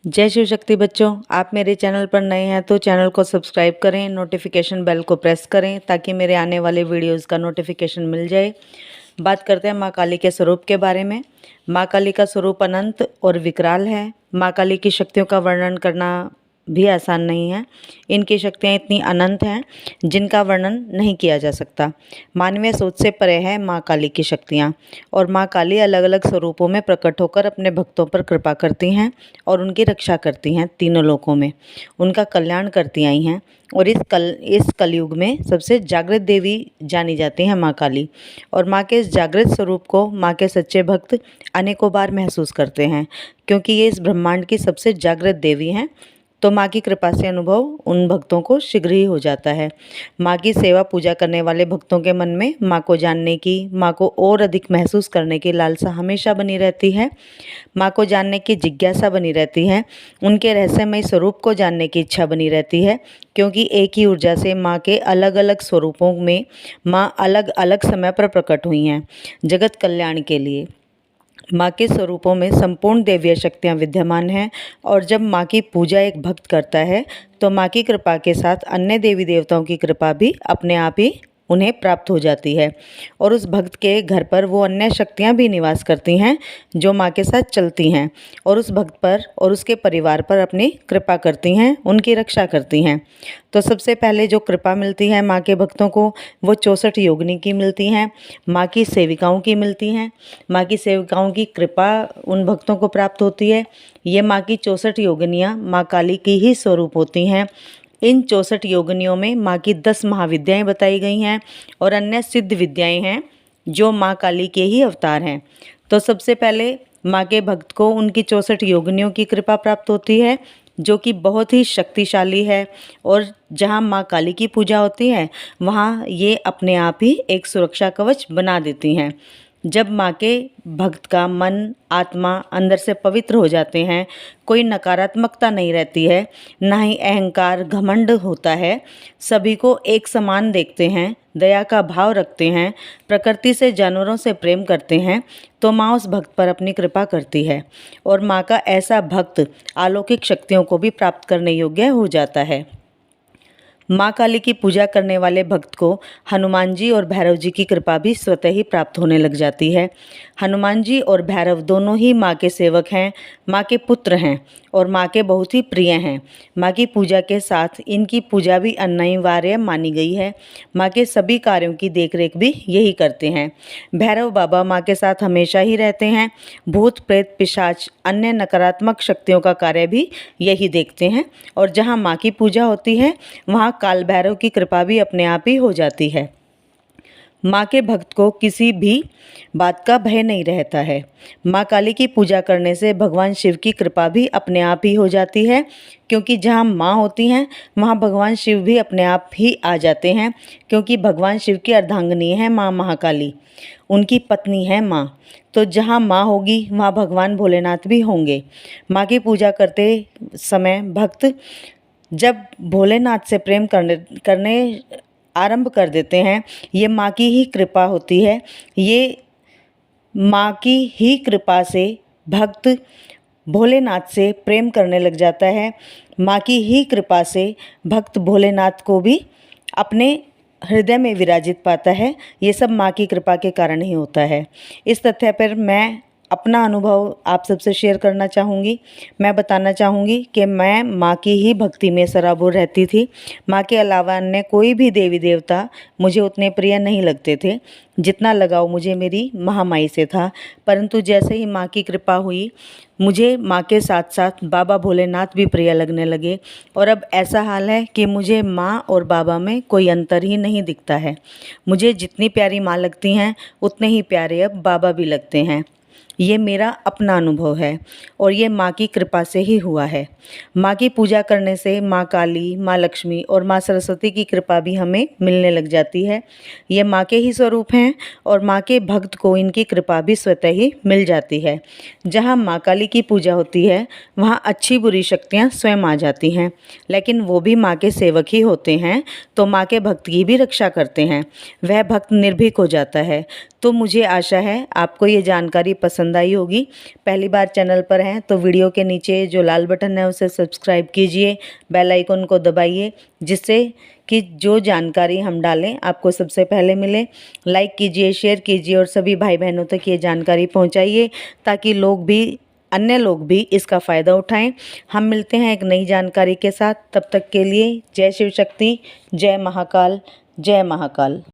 जय शिव शक्ति बच्चों, आप मेरे चैनल पर नए हैं तो चैनल को सब्सक्राइब करें, नोटिफिकेशन बेल को प्रेस करें ताकि मेरे आने वाले वीडियोस का नोटिफिकेशन मिल जाए। बात करते हैं माँ काली के स्वरूप के बारे में। माँ काली का स्वरूप अनंत और विकराल है। माँ काली की शक्तियों का वर्णन करना भी आसान नहीं है। इनकी शक्तियाँ इतनी अनंत हैं जिनका वर्णन नहीं किया जा सकता। मानवीय सोच से परे है माँ काली की शक्तियाँ। और माँ काली अलग अलग स्वरूपों में प्रकट होकर अपने भक्तों पर कृपा करती हैं और उनकी रक्षा करती हैं। तीनों लोकों में उनका कल्याण करती आई हैं। और इस कलयुग में सबसे जागृत देवी जानी जाती हैं माँ काली। और माँ के इस जागृत स्वरूप को माँ के सच्चे भक्त अनेकों बार महसूस करते हैं, क्योंकि ये इस ब्रह्मांड की सबसे जागृत देवी हैं। तो माँ की कृपा से अनुभव उन भक्तों को शीघ्र ही हो जाता है। माँ की सेवा पूजा करने वाले भक्तों के मन में माँ को जानने की, माँ को और अधिक महसूस करने की लालसा हमेशा बनी रहती है। माँ को जानने की जिज्ञासा बनी रहती है। उनके रहस्यमय स्वरूप को जानने की इच्छा बनी रहती है, क्योंकि एक ही ऊर्जा से माँ के अलग अलग स्वरूपों में माँ अलग अलग समय पर प्रकट हुई हैं जगत कल्याण के लिए। माँ के स्वरूपों में संपूर्ण दैवीय शक्तियाँ विद्यमान हैं। और जब माँ की पूजा एक भक्त करता है तो माँ की कृपा के साथ अन्य देवी देवताओं की कृपा भी अपने आप ही उन्हें प्राप्त हो जाती है। और उस भक्त के घर पर वो अन्य शक्तियाँ भी निवास करती हैं जो माँ के साथ चलती हैं और उस भक्त पर और उसके परिवार पर अपनी कृपा करती हैं, उनकी रक्षा करती हैं। तो सबसे पहले जो कृपा मिलती है माँ के भक्तों को, वो 64 योगिनी की मिलती हैं, माँ की सेविकाओं की मिलती हैं। माँ की सेविकाओं की कृपा उन भक्तों को प्राप्त होती है। ये माँ की 64 योगिनियाँ माँ काली की ही स्वरूप होती हैं। इन 64 योगिनियों में माँ की 10 महाविद्याएं बताई गई हैं और अन्य सिद्ध विद्याएं हैं जो माँ काली के ही अवतार हैं। तो सबसे पहले माँ के भक्त को उनकी 64 योगिनियों की कृपा प्राप्त होती है, जो कि बहुत ही शक्तिशाली है। और जहाँ माँ काली की पूजा होती है वहाँ ये अपने आप ही एक सुरक्षा कवच बना देती हैं। जब माँ के भक्त का मन आत्मा अंदर से पवित्र हो जाते हैं, कोई नकारात्मकता नहीं रहती है, ना ही अहंकार घमंड होता है, सभी को एक समान देखते हैं, दया का भाव रखते हैं, प्रकृति से जानवरों से प्रेम करते हैं, तो माँ उस भक्त पर अपनी कृपा करती है। और माँ का ऐसा भक्त अलौकिक शक्तियों को भी प्राप्त करने योग्य हो जाता है। माँ काली की पूजा करने वाले भक्त को हनुमान जी और भैरव जी की कृपा भी स्वतः ही प्राप्त होने लग जाती है। हनुमान जी और भैरव दोनों ही माँ के सेवक हैं, माँ के पुत्र हैं और माँ के बहुत ही प्रिय हैं। माँ की पूजा के साथ इनकी पूजा भी अनिवार्य मानी गई है। माँ के सभी कार्यों की देखरेख भी यही करते हैं। भैरव बाबा माँ के साथ हमेशा ही रहते हैं। भूत प्रेत पिशाच अन्य नकारात्मक शक्तियों का कार्य भी यही देखते हैं। और जहाँ माँ की पूजा होती है वहाँ काल भैरव की कृपा भी अपने आप ही हो जाती है। माँ के भक्त को किसी भी बात का भय नहीं रहता है। माँ काली की पूजा करने से भगवान शिव की कृपा भी अपने आप ही हो जाती है, क्योंकि जहाँ माँ होती हैं वहाँ भगवान शिव भी अपने आप ही आ जाते हैं, क्योंकि भगवान शिव की अर्धांगिनी है माँ महाकाली, उनकी पत्नी है माँ। तो जहाँ माँ होगी वहाँ भगवान भोलेनाथ भी होंगे। माँ की पूजा करते समय भक्त जब भोलेनाथ से प्रेम करने आरंभ कर देते हैं, ये माँ की ही कृपा होती है। ये माँ की ही कृपा से भक्त भोलेनाथ से प्रेम करने लग जाता है। माँ की ही कृपा से भक्त भोलेनाथ को भी अपने हृदय में विराजित पाता है। ये सब माँ की कृपा के कारण ही होता है। इस तथ्य पर मैं अपना अनुभव आप सबसे शेयर करना चाहूँगी। मैं बताना चाहूँगी कि मैं माँ की ही भक्ति में सराबोर रहती थी। माँ के अलावा अन्य कोई भी देवी देवता मुझे उतने प्रिय नहीं लगते थे जितना लगाव मुझे मेरी महामाई से था। परंतु जैसे ही माँ की कृपा हुई, मुझे माँ के साथ साथ बाबा भोलेनाथ भी प्रिय लगने लगे। और अब ऐसा हाल है कि मुझे माँ और बाबा में कोई अंतर ही नहीं दिखता है। मुझे जितनी प्यारी माँ लगती हैं उतने ही प्यारे अब बाबा भी लगते हैं। ये मेरा अपना अनुभव है और ये माँ की कृपा से ही हुआ है। माँ की पूजा करने से माँ काली, माँ लक्ष्मी और माँ सरस्वती की कृपा भी हमें मिलने लग जाती है। ये माँ के ही स्वरूप हैं और माँ के भक्त को इनकी कृपा भी स्वतः ही मिल जाती है। जहाँ माँ काली की पूजा होती है वहाँ अच्छी बुरी शक्तियाँ स्वयं आ जाती हैं, लेकिन वो भी माँ के सेवक ही होते हैं, तो माँ के भक्त की भी रक्षा करते हैं। वह भक्त निर्भीक हो जाता है। तो मुझे आशा है आपको ये जानकारी पसंद पसंद आई होगी। पहली बार चैनल पर हैं तो वीडियो के नीचे जो लाल बटन है उसे सब्सक्राइब कीजिए, बेल आइकन को दबाइए, जिससे कि जो जानकारी हम डालें आपको सबसे पहले मिले। लाइक कीजिए, शेयर कीजिए और सभी भाई बहनों तक ये जानकारी पहुंचाइए ताकि अन्य लोग भी इसका फ़ायदा उठाएं। हम मिलते हैं एक नई जानकारी के साथ, तब तक के लिए जय शिव शक्ति, जय महाकाल, जय महाकाल।